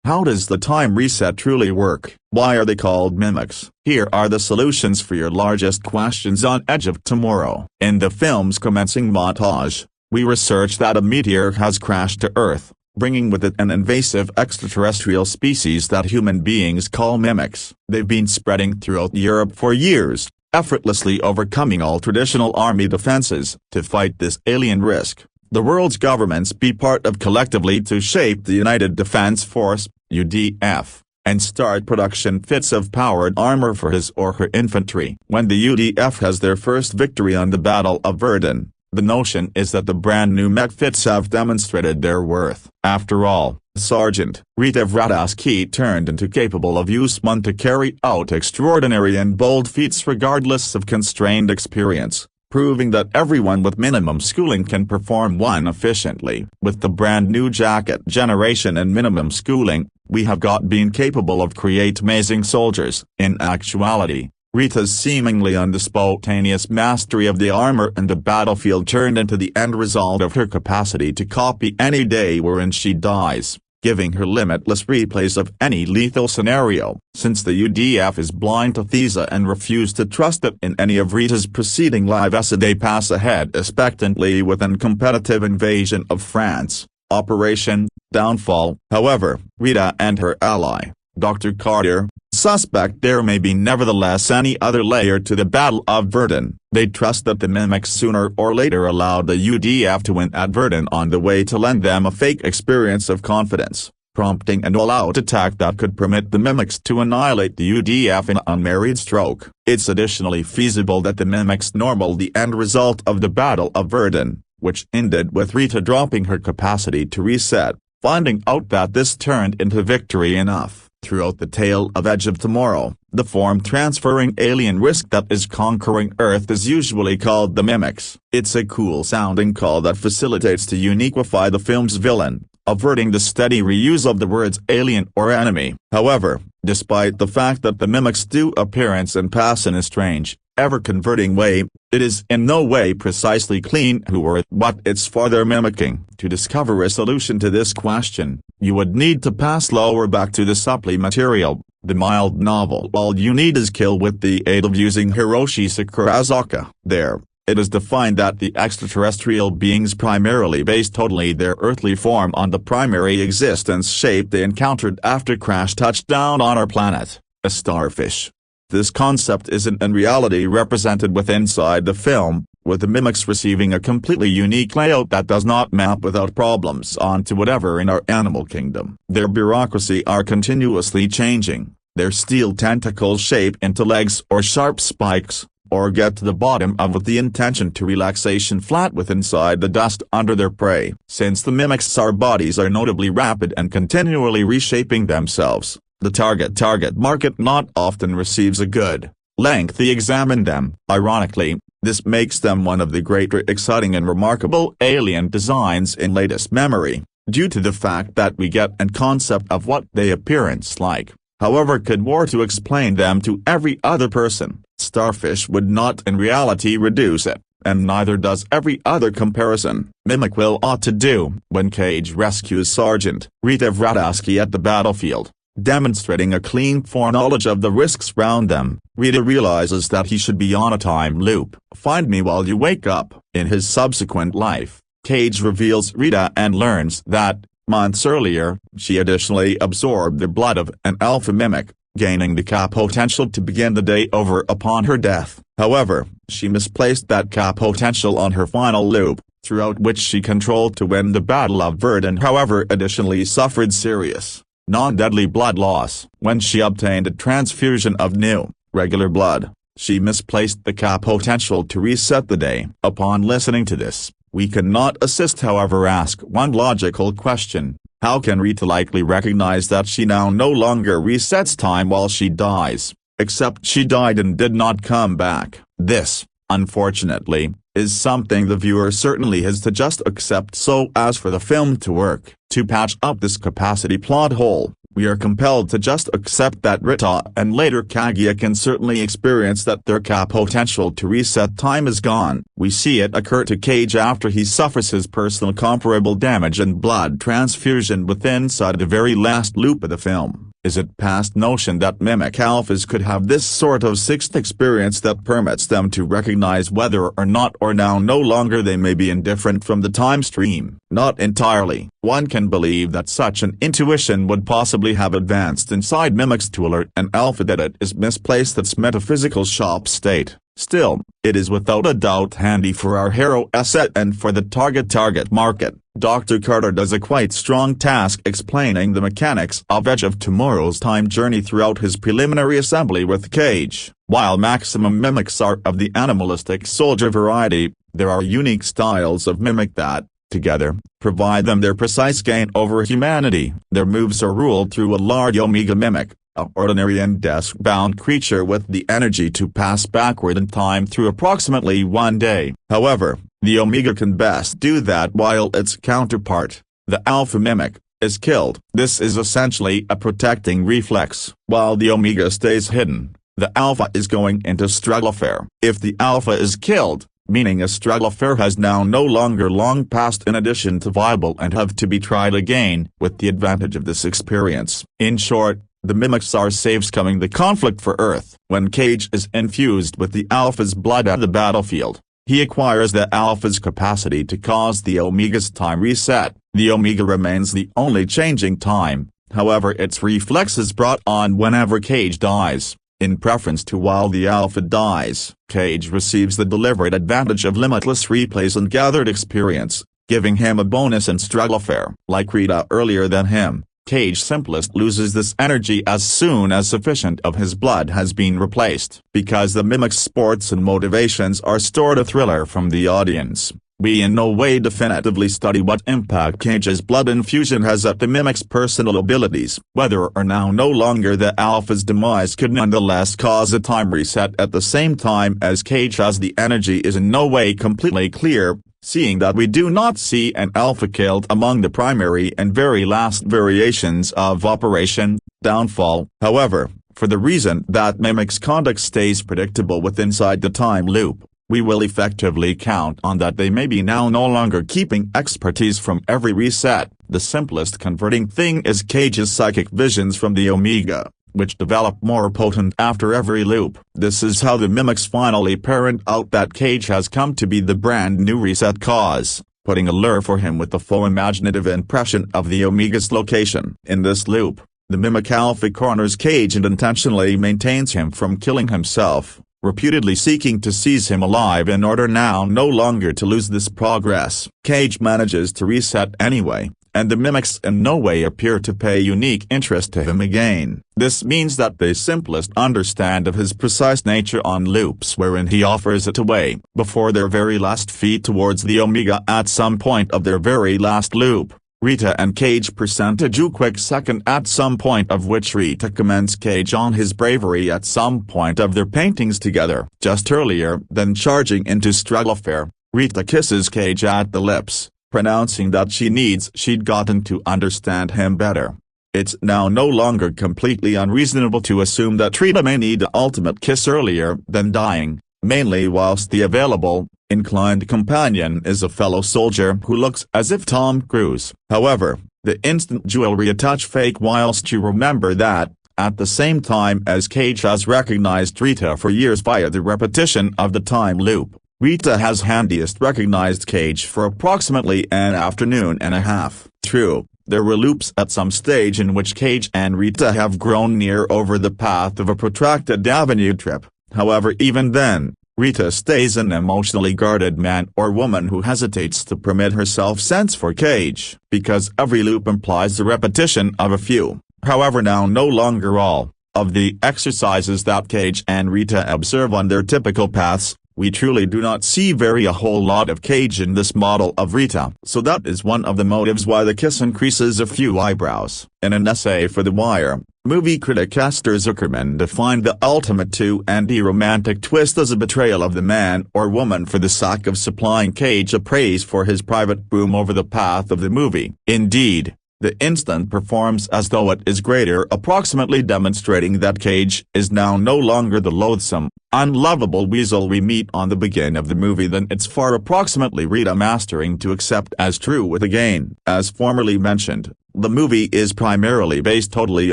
How does the time reset truly work? Why are they called mimics? Here are the solutions for your largest questions on Edge of Tomorrow. In the film's commencing montage, we research that a meteor has crashed to Earth, bringing with it an invasive extraterrestrial species that human beings call mimics. They've been spreading throughout Europe for years, effortlessly overcoming all traditional army defenses. To fight this alien risk, the world's governments be part of collectively to shape the United Defense Force, UDF, and start production fits of powered armor for his or her infantry. When the UDF has their first victory on the Battle of Verdun, the notion is that the brand new mech fits have demonstrated their worth. After all, Sergeant Rita Vrataski turned into capable of use to carry out extraordinary and bold feats regardless of constrained experience, proving that everyone with minimum schooling can perform one efficiently. With the brand new jacket generation and minimum schooling, we have been capable of create amazing soldiers. In actuality, Rita's seemingly spontaneous mastery of the armor and the battlefield turned into the end result of her capacity to copy any day wherein she dies, giving her limitless replays of any lethal scenario. Since the UDF is blind to Thesa and refuse to trust it in any of Rita's preceding lives, they pass ahead expectantly with an competitive invasion of France, Operation Downfall. However, Rita and her ally, Dr. Carter, suspect there may be nevertheless any other layer to the Battle of Verdun. They trust that the mimics sooner or later allowed the UDF to win at Verdun on the way to lend them a fake experience of confidence, prompting an all-out attack that could permit the mimics to annihilate the UDF in an unmarried stroke. It's additionally feasible that the mimics normal the end result of the Battle of Verdun, which ended with Rita dropping her capacity to reset, finding out that this turned into victory enough. Throughout the tale of Edge of Tomorrow, the form-transferring alien risk that is conquering Earth is usually called the mimics. It's a cool-sounding call that facilitates to uniquify the film's villain, averting the steady reuse of the words alien or enemy. However, despite the fact that the mimics do appearance and pass in a strange, ever-converting way, it is in no way precisely clean who or what it's for they're mimicking. To discover a solution to this question, you would need to pass lower back to the supply material, the mild novel. All you need is kill with the aid of using Hiroshi Sakurazaka. There, it is defined that the extraterrestrial beings primarily base totally their earthly form on the primary existence shape they encountered after crash touchdown on our planet, a starfish. This concept isn't in reality represented inside the film, with the mimics receiving a completely unique layout that does not map without problems onto whatever in our animal kingdom. Their bureaucracy are continuously changing, their steel tentacles shape into legs or sharp spikes, or get to the bottom of with the intention to relaxation flat with inside the dust under their prey. Since the mimics' our bodies are notably rapid and continually reshaping themselves, the target market not often receives a good, lengthy examine them. Ironically, this makes them one of the greater exciting and remarkable alien designs in latest memory, due to the fact that we get a concept of what they appearance like. However, could were to explain them to every other person, starfish would not in reality reduce it, and neither does every other comparison. Mimic will ought to do. When Cage rescues Sergeant Rita Vrataski at the battlefield, demonstrating a clean foreknowledge of the risks round them, Rita realizes that he should be on a time loop. Find me while you wake up. In his subsequent life, Cage reveals Rita and learns that, months earlier, she additionally absorbed the blood of an alpha mimic, gaining the potential to begin the day over upon her death. However, she misplaced that potential on her final loop, throughout which she controlled to win the Battle of Verdun. However, additionally suffered serious, non-deadly blood loss. When she obtained a transfusion of new, regular blood, she misplaced the potential to reset the day. Upon listening to this, we cannot assist however ask one logical question: how can Rita likely recognize that she now no longer resets time while she dies, except she died and did not come back? This, unfortunately, is something the viewer certainly has to just accept so as for the film to work. To patch up this capacity plot hole, we are compelled to just accept that Rita and later Kaguya can certainly experience that their potential to reset time is gone. We see it occur to Cage after he suffers his personal comparable damage and blood transfusion within inside the very last loop of the film. Is it past notion that mimic alphas could have this sort of sixth experience that permits them to recognize whether or not or now no longer they may be indifferent from the time stream? Not entirely. One can believe that such an intuition would possibly have advanced inside mimics to alert an alpha that it is misplaced its metaphysical shop state. Still, it is without a doubt handy for our hero asset and for the target market. Dr. Carter does a quite strong task explaining the mechanics of Edge of Tomorrow's time journey throughout his preliminary assembly with Cage. While maximum mimics are of the animalistic soldier variety, there are unique styles of mimic that, together, provide them their precise gain over humanity. Their moves are ruled through a large Omega mimic, an ordinary and desk-bound creature with the energy to pass backward in time through approximately 1 day. However, the Omega can best do that while its counterpart, the Alpha mimic, is killed. This is essentially a protecting reflex. While the Omega stays hidden, the Alpha is going into struggle fare. If the Alpha is killed, meaning a struggle fare has now no longer long passed in addition to viable and have to be tried again, with the advantage of this experience. In short, the mimics are saves coming the conflict for Earth. When Cage is infused with the Alpha's blood at the battlefield, he acquires the Alpha's capacity to cause the Omega's time reset. The Omega remains the only changing time, however its reflex is brought on whenever Cage dies. In preference to while the Alpha dies, Cage receives the deliberate advantage of limitless replays and gathered experience, giving him a bonus in struggle fare. Like Rita earlier than him, Cage simplest loses this energy as soon as sufficient of his blood has been replaced. Because the mimic's sports and motivations are stored a thriller from the audience, we in no way definitively study what impact Cage's blood infusion has at the mimic's personal abilities. Whether or now no longer the Alpha's demise could nonetheless cause a time reset at the same time as Cage has the energy is in no way completely clear, seeing that we do not see an Alpha killed among the primary and very last variations of Operation Downfall. However, for the reason that mimic's conduct stays predictable within inside the time loop, we will effectively count on that they may be now no longer keeping expertise from every reset. The simplest converting thing is Cage's psychic visions from the Omega, which develop more potent after every loop. This is how the mimics finally parent out that Cage has come to be the brand new reset cause, putting a lure for him with the full imaginative impression of the Omega's location. In this loop, the mimic Alpha corners Cage and intentionally maintains him from killing himself, reputedly seeking to seize him alive in order now no longer to lose this progress. Cage manages to reset anyway, and the mimics in no way appear to pay unique interest to him again. This means that they simplest understand of his precise nature on loops wherein he offers it away before their very last feat towards the Omega at some point of their very last loop. Rita and Cage percentage a quick second at some point of which Rita commends Cage on his bravery at some point of their paintings together. Just earlier than charging into struggle fare, Rita kisses Cage at the lips, pronouncing that she'd gotten to understand him better. It's now no longer completely unreasonable to assume that Rita may need the ultimate kiss earlier than dying, mainly whilst the available, inclined companion is a fellow soldier who looks as if Tom Cruise. However, the instant jewelry attach fake whilst you remember that, at the same time as Cage has recognized Rita for years via the repetition of the time loop, Rita has handiest recognized Cage for approximately an afternoon and a half. True, there were loops at some stage in which Cage and Rita have grown near over the path of a protracted avenue trip. However, even then, Rita stays an emotionally guarded man or woman who hesitates to permit herself sense for Cage, because every loop implies the repetition of a few, however now no longer all, of the exercises that Cage and Rita observe on their typical paths. We truly do not see a whole lot of Cage in this model of Rita. So that is one of the motives why the kiss increases a few eyebrows. In an essay for The Wire, movie critic Esther Zuckerman defined the ultimate too anti-romantic twist as a betrayal of the man or woman for the sake of supplying Cage a praise for his private room over the path of the movie. Indeed, The instant performs as though it is greater, approximately demonstrating that Cage is now no longer the loathsome, unlovable weasel we meet on the beginning of the movie than it's far, approximately Rita mastering to accept as true with again. As formerly mentioned, the movie is primarily based totally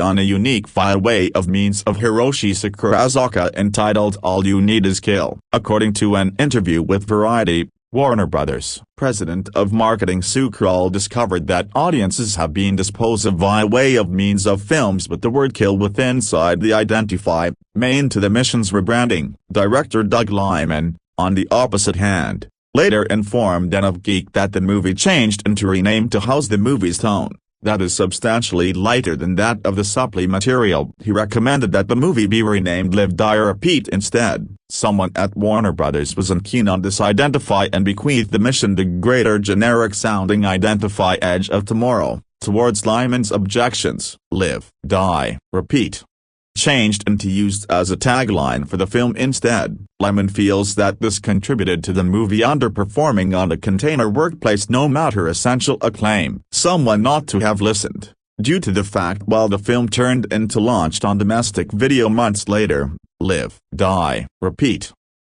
on a unique file way of means of Hiroshi Sakurazaka entitled All You Need Is Kill. According to an interview with Variety, Warner Brothers president of marketing Sue Kroll discovered that audiences have been disposed of by way of means of films with the word kill with inside the identify, main to the mission's rebranding. Director Doug Liman, on the opposite hand, later informed Den of Geek that the movie changed and renamed to house the movie's tone. That is substantially lighter than that of the supply material. He recommended that the movie be renamed Live Die Repeat instead. Someone at Warner Brothers was unkeen on this identify and bequeathed the mission the greater generic-sounding identify Edge of Tomorrow. Towards Lyman's objections, Live, Die, Repeat changed into used as a tagline for the film instead. Lyman feels that this contributed to the movie underperforming on a container workplace no matter essential acclaim. Someone not to have listened, due to the fact while the film turned into launched on domestic video months later, Live, Die, Repeat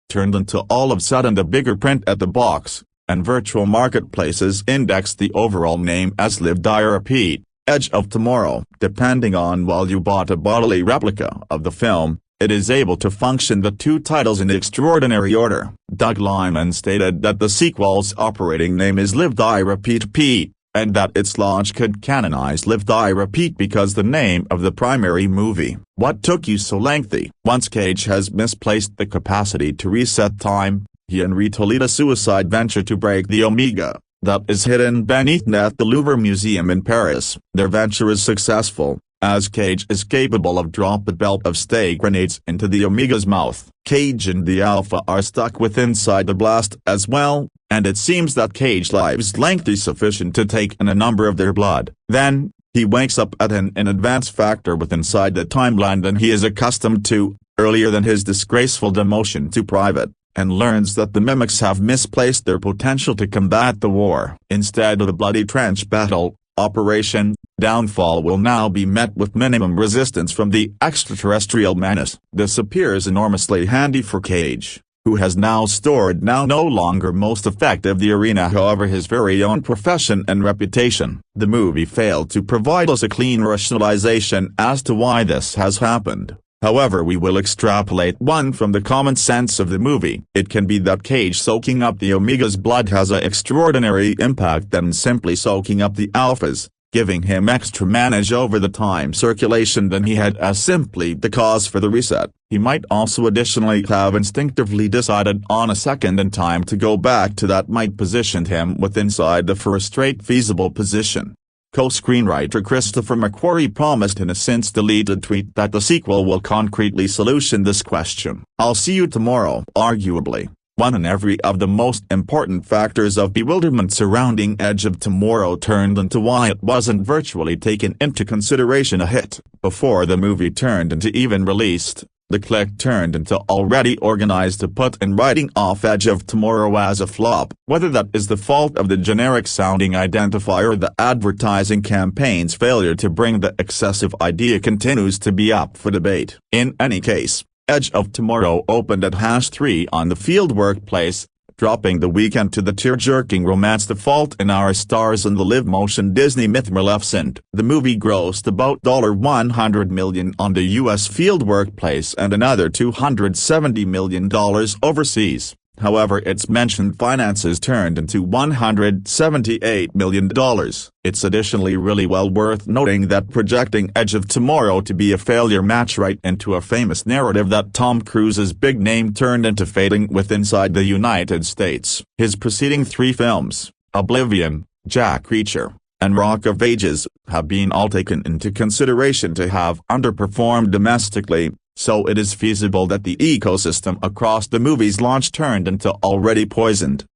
turned into all of a sudden the bigger print at the box, and virtual marketplaces indexed the overall name as Live Die Repeat, Edge of Tomorrow. Depending on while you bought a bodily replica of the film, it is able to function the two titles in extraordinary order. Doug Liman stated that the sequel's operating name is Live Die Repeat Pete, and that its launch could canonize Live Die Repeat because the name of the primary movie. What took you so lengthy? Once Cage has misplaced the capacity to reset time, he and Rita lead a suicide venture to break the Omega that is hidden beneath net the Louvre Museum in Paris. Their venture is successful, as Cage is capable of drop a belt of stake grenades into the Omega's mouth. Cage and the Alpha are stuck with inside the blast as well, and it seems that Cage lives lengthy sufficient to take in a number of their blood. Then, he wakes up at an in-advance factor with inside the timeline than he is accustomed to, earlier than his disgraceful demotion to private, and learns that the mimics have misplaced their potential to combat the war. Instead of a bloody trench battle, Operation Downfall will now be met with minimum resistance from the extraterrestrial menace. This appears enormously handy for Cage, who has now stored no longer most effective the arena however his very own profession and reputation. The movie failed to provide us a clean rationalization as to why this has happened. However, we will extrapolate one from the common sense of the movie. It can be that Cage soaking up the Omega's blood has an extraordinary impact than simply soaking up the Alpha's, giving him extra manage over the time circulation than he had as simply the cause for the reset. He might also additionally have instinctively decided on a second in time to go back to that might positioned him with inside the for a straight feasible position. Co-screenwriter Christopher McQuarrie promised in a since-deleted tweet that the sequel will concretely solution this question. I'll see you tomorrow. Arguably, one in every of the most important factors of bewilderment surrounding Edge of Tomorrow turned into why it wasn't virtually taken into consideration a hit. Before the movie turned into even released, the click turned into already organized to put in writing off Edge of Tomorrow as a flop. Whether that is the fault of the generic-sounding identifier or the advertising campaign's failure to bring the excessive idea continues to be up for debate. In any case, Edge of Tomorrow opened at #3 on the Field Workplace, dropping the weekend to the tear-jerking romance The Fault in Our Stars and the live-motion Disney myth Maleficent. The movie grossed about $100 million on the U.S. Field Workplace and another $270 million overseas. However, its mentioned finances turned into $178 million. It's additionally really well worth noting that projecting Edge of Tomorrow to be a failure matched right into a famous narrative that Tom Cruise's big name turned into fading with inside the United States. His preceding 3 films, Oblivion, Jack Reacher, and Rock of Ages, have been all taken into consideration to have underperformed domestically, so it is feasible that the ecosystem across the movie's launch turned into already poisoned.